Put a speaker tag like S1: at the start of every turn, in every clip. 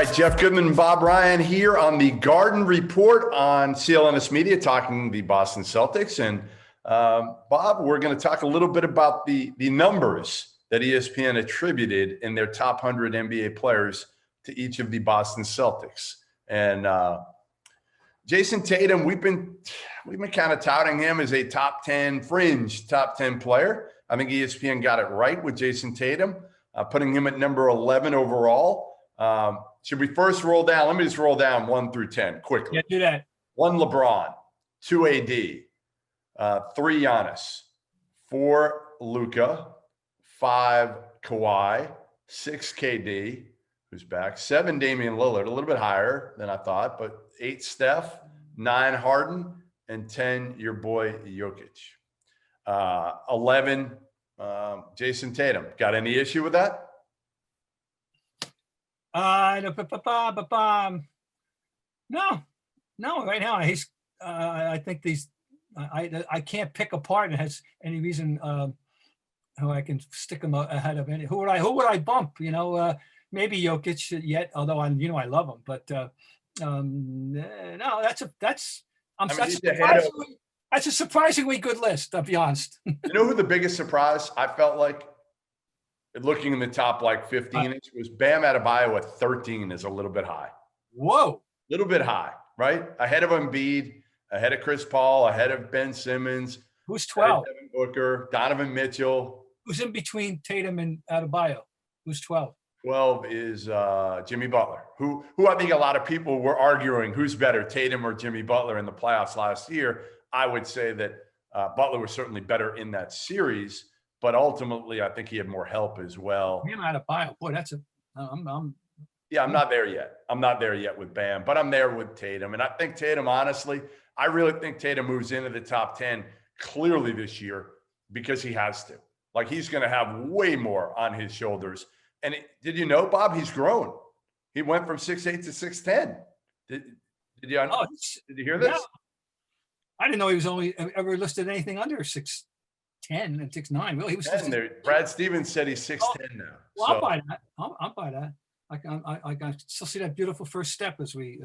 S1: right, Jeff Goodman and Bob Ryan here on the Garden Report on CLNS Media, talking the Boston Celtics. And Bob, we're going to talk a little bit about the numbers that ESPN attributed in their top 100 NBA players to each of the Boston Celtics. And Jayson Tatum, we've been kind of touting him as a top 10 fringe, top 10 player. I think ESPN got it right with Jayson Tatum, putting him at number 11 overall. Should we first roll down? Let me just roll down 1 through 10 quickly.
S2: Yeah, do that.
S1: 1 LeBron, 2 AD, 3 Giannis, 4 Luka, 5 Kawhi, 6 KD, who's back, 7 Damian Lillard, a little bit higher than I thought, but 8 Steph, 9 Harden, and 10 your boy Jokic. 11 Jayson Tatum. Got any issue with that?
S2: No. Right now, he's. I think these. I can't pick apart and has any reason who I can stick him ahead of any. Who would I bump? Maybe Jokic yet. Although I love him, but no. That's a surprisingly good list. I'll be honest.
S1: You know who the biggest surprise I felt like? Looking in the top 15 was Bam Adebayo at 13 is a little bit high.
S2: Whoa.
S1: A little bit high, right? Ahead of Embiid, ahead of Chris Paul, ahead of Ben Simmons.
S2: Who's 12?
S1: Devin Booker, Donovan Mitchell.
S2: Who's in between Tatum and Adebayo? Who's 12?
S1: 12 is Jimmy Butler, who I think a lot of people were arguing who's better, Tatum or Jimmy Butler in the playoffs last year. I would say that Butler was certainly better in that series. But ultimately, I think he had more help as well.
S2: Bam Adebayo, boy,
S1: I'm not there yet. I'm not there yet with Bam, but I'm there with Tatum. And I think Tatum, honestly, I really think Tatum moves into the top 10 clearly this year because he has to. Like, he's going to have way more on his shoulders. And did you know, Bob, he's grown. He went from 6'8" to 6'10". Did you hear this?
S2: Yeah. I didn't know he was only ever listed anything under 6'10" and 6'9". Really, he was.
S1: Brad Stevens said he's 6'10" now.
S2: Well, so. I'll buy that. I'll buy that. I can still see that beautiful first step as we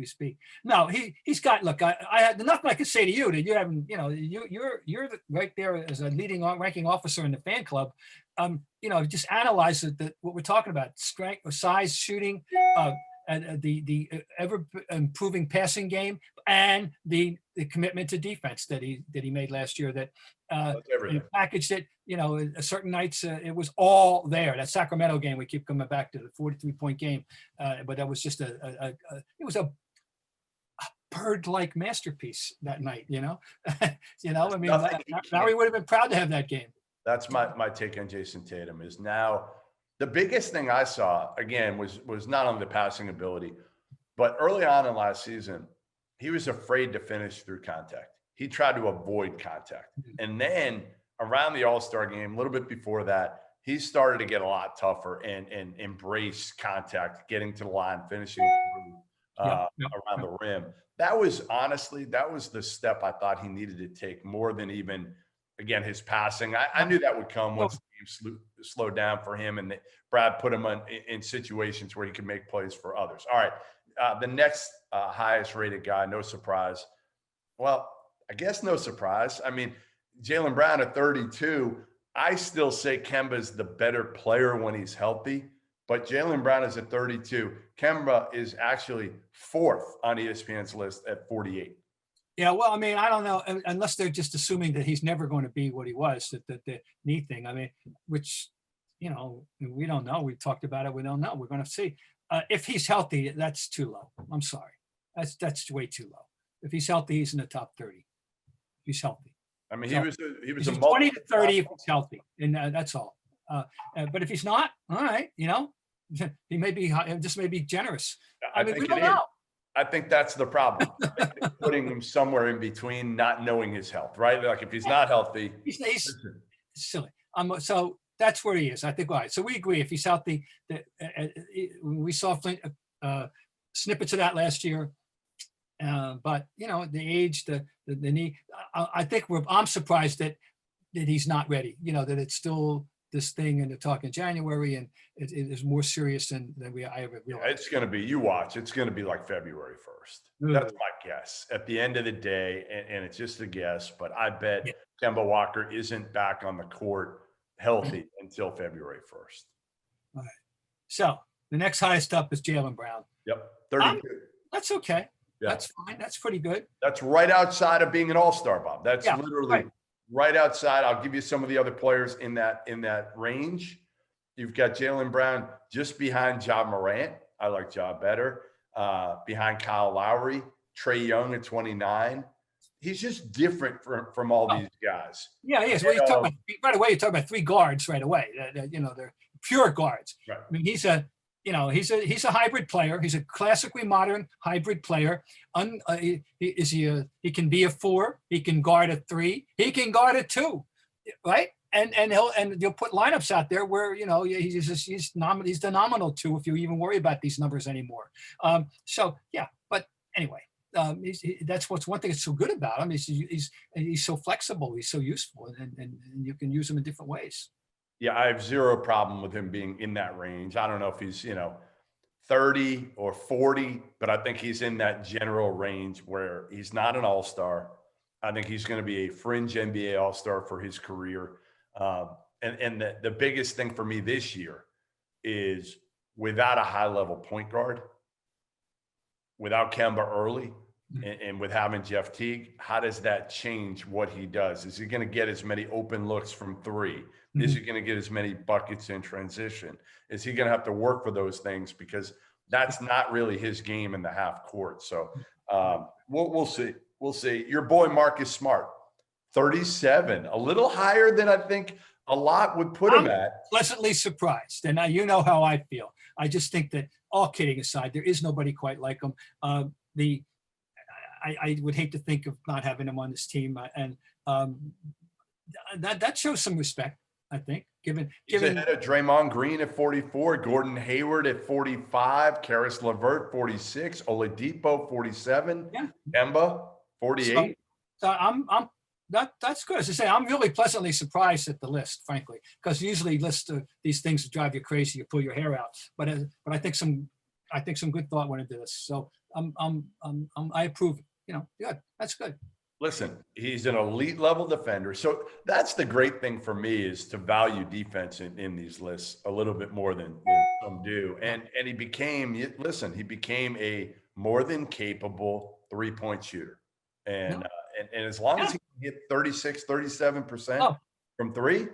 S2: speak. No, he's got. Look, I had nothing I could say to you that you haven't. You're right there as a ranking officer in the fan club. Just analyze what we're talking about: strength, size, shooting, and the ever improving passing game, and the commitment to defense that he made last year. That packaged it. Certain nights it was all there. That Sacramento game, we keep coming back to the 43-point game, but that was just it was a bird-like masterpiece that night. Larry would have been proud to have that game.
S1: That's my take on Jayson Tatum. Is now the biggest thing I saw again was not only the passing ability, but early on in last season, he was afraid to finish through contact. He tried to avoid contact. And then around the All-Star game, a little bit before that, he started to get a lot tougher and embrace contact, getting to the line, finishing around the rim. That was the step I thought he needed to take more than even, again, his passing. I knew that would come once the game slowed down for him, and Brad put him in situations where he could make plays for others. All right, the next highest rated guy, no surprise. Well, I guess no surprise. I mean, Jaylen Brown at 32, I still say Kemba's the better player when he's healthy, but Jaylen Brown is at 32. Kemba is actually 4th on ESPN's list at 48.
S2: Yeah, well, I mean, I don't know, unless they're just assuming that he's never going to be what he was, that the knee thing. I mean, which, we don't know. We talked about it. We don't know. We're going to see. If he's healthy, that's too low. I'm sorry. That's way too low. If he's healthy, he's in the top 30. He's healthy.
S1: I mean, he was a
S2: 20 to 30 if he's healthy, and that's all. But if he's not, all right, he may be generous. I mean, we don't know.
S1: I think that's the problem. Putting him somewhere in between, not knowing his health, right? Like if he's not healthy,
S2: he's silly. So that's where he is. I think. All right. So we agree. If he's healthy, we saw snippets of that last year. But the age, the knee. I think I'm surprised that he's not ready. That it's still this thing and to talk in January, and it is more serious than I ever realized.
S1: It's going to be, you watch, it's going to be like February 1st. That's my guess at the end of the day. And it's just a guess, but I bet Kemba Walker isn't back on the court healthy until February 1st.
S2: All right. So the next highest up is Jaylen Brown.
S1: Yep. 32.
S2: That's okay. Yeah. That's fine. That's pretty good.
S1: That's right outside of being an all-star, Bob. That's literally right outside. I'll give you some of the other players in that range. You've got Jaylen Brown just behind Ja Morant. I like Ja better. Behind Kyle Lowry, Trae Young at 29. He's just different from all these guys.
S2: Yeah, he is. Well, right away, you talk about 3 guards right away. They're pure guards. Right. I mean, he's a hybrid player. He's a classically modern hybrid player. He can be a 4. He can guard a 3. He can guard a 2, right? And you'll put lineups out there where he's the nominal 2 if you even worry about these numbers anymore. But anyway, that's what's one thing that's so good about him. He's so flexible. He's so useful, and you can use him in different ways.
S1: Yeah, I have zero problem with him being in that range. I don't know if he's, 30 or 40, but I think he's in that general range where he's not an all-star. I think he's going to be a fringe NBA all-star for his career. And the biggest thing for me this year is without a high-level point guard, without Kemba early, and with having Jeff Teague, how does that change what he does? Is he going to get as many open looks from 3? Is he going to get as many buckets in transition? Is he going to have to work for those things? Because that's not really his game in the half court. So we'll see. We'll see. Your boy Marcus Smart, 37, a little higher than I think a lot would put him at.
S2: Pleasantly surprised. And now you know how I feel. I just think that, all kidding aside, there is nobody quite like him. I would hate to think of not having him on this team, and that shows some respect, I think. Given
S1: ahead of Draymond Green at 44, Gordon Hayward at 45, Karis LeVert 46, Oladipo 47, Kemba 48.
S2: So that's good. As I say, I'm really pleasantly surprised at the list, frankly, because usually lists these things drive you crazy, you pull your hair out. But I think some good thought went into this. So I approve. Good. That's good.
S1: Listen, he's an elite level defender. So that's the great thing for me, is to value defense in these lists a little bit more than some do. And he became a more than capable 3-point shooter. And as long as he can hit 36, 37% from 3,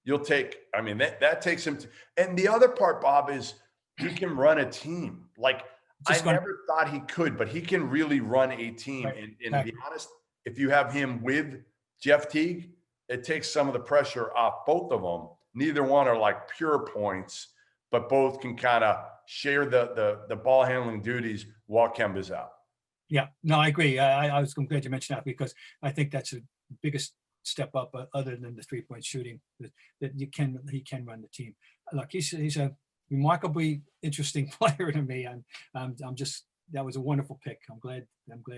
S1: you'll take, that takes him to, and the other part, Bob, is he can run a team. Like, I never thought he could, but he can really run a team. Right. And to be honest, if you have him with Jeff Teague, it takes some of the pressure off both of them. Neither one are like pure points, but both can kind of share the ball handling duties while Kemba's out.
S2: Yeah, no, I agree. I was glad you mentioned that, because I think that's the biggest step up, other than the 3-point shooting, that he can run the team. Look, he's a remarkably interesting player to me. That was a wonderful pick. I'm glad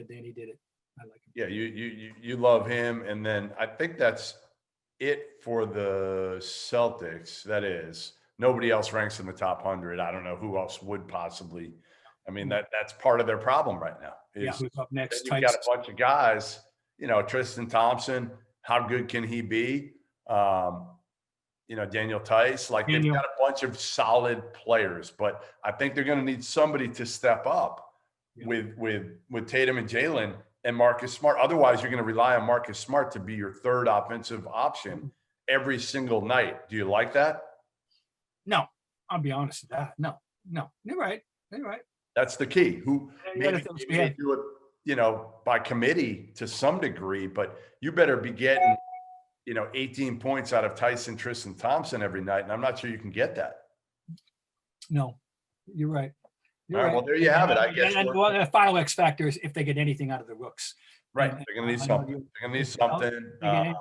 S2: Danny did it. I like him.
S1: Yeah, you love him. And then I think that's it for the Celtics. That is, nobody else ranks in the top 100. I don't know who else would possibly. That's part of their problem right now.
S2: Who's up next?
S1: You've got a bunch of guys, Tristan Thompson, how good can he be? Daniel Tice, they've got a bunch of solid players, but I think they're going to need somebody to step up with Tatum and Jaylen and Marcus Smart. Otherwise, you're going to rely on Marcus Smart to be your third offensive option every single night. Do you like that?
S2: No, I'll be honest with that. No, you're right.
S1: That's the key. Who maybe do it, by committee to some degree, but you better be getting 18 points out of Tyson, Tristan Thompson every night. And I'm not sure you can get that.
S2: No, you're right.
S1: All right. Well, there you have it. I guess.
S2: And the final X factor is if they get anything out of the rooks.
S1: Right. They're going to need something. They're going to need something. And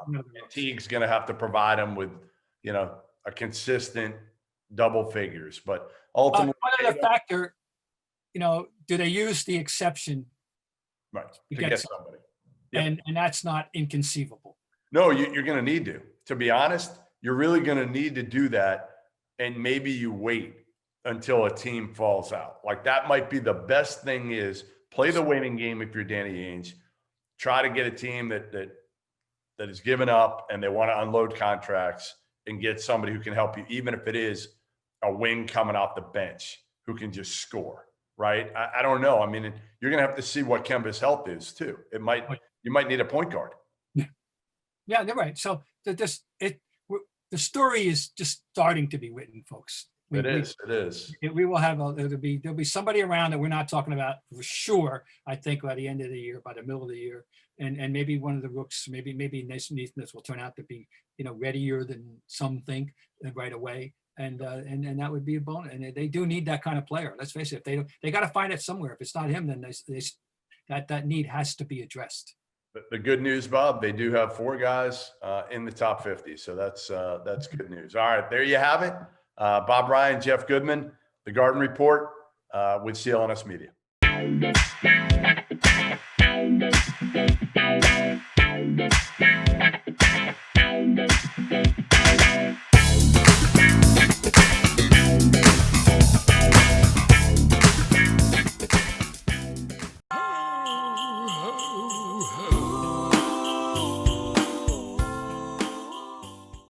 S1: Teague's going to have to provide them with, a consistent double figures. But ultimately,
S2: one other factor, do they use the exception?
S1: Right. To get somebody.
S2: Yep. And that's not inconceivable.
S1: No, you're going to need to be honest, you're really going to need to do that. And maybe you wait until a team falls out. Like that might be the best thing is play the waiting game if you're Danny Ainge. Try to get a team that has given up and they want to unload contracts and get somebody who can help you, even if it is a wing coming off the bench who can just score, right? I don't know. I mean, you're going to have to see what Kemba's health is too. You might need a point guard.
S2: Yeah, they're right. So the story is just starting to be written, folks.
S1: It is.
S2: We will have there'll be somebody around that we're not talking about for sure. I think by the end of the year, by the middle of the year, and maybe one of the rooks, maybe Naismith will turn out to be readier than some think right away, and that would be a bonus. And they do need that kind of player. Let's face it. They got to find it somewhere. If it's not him, then that need has to be addressed.
S1: The good news, Bob, they do have 4 guys in the top 50. So that's good news. All right, there you have it. Bob Ryan, Jeff Goodman, The Garden Report with CLNS Media.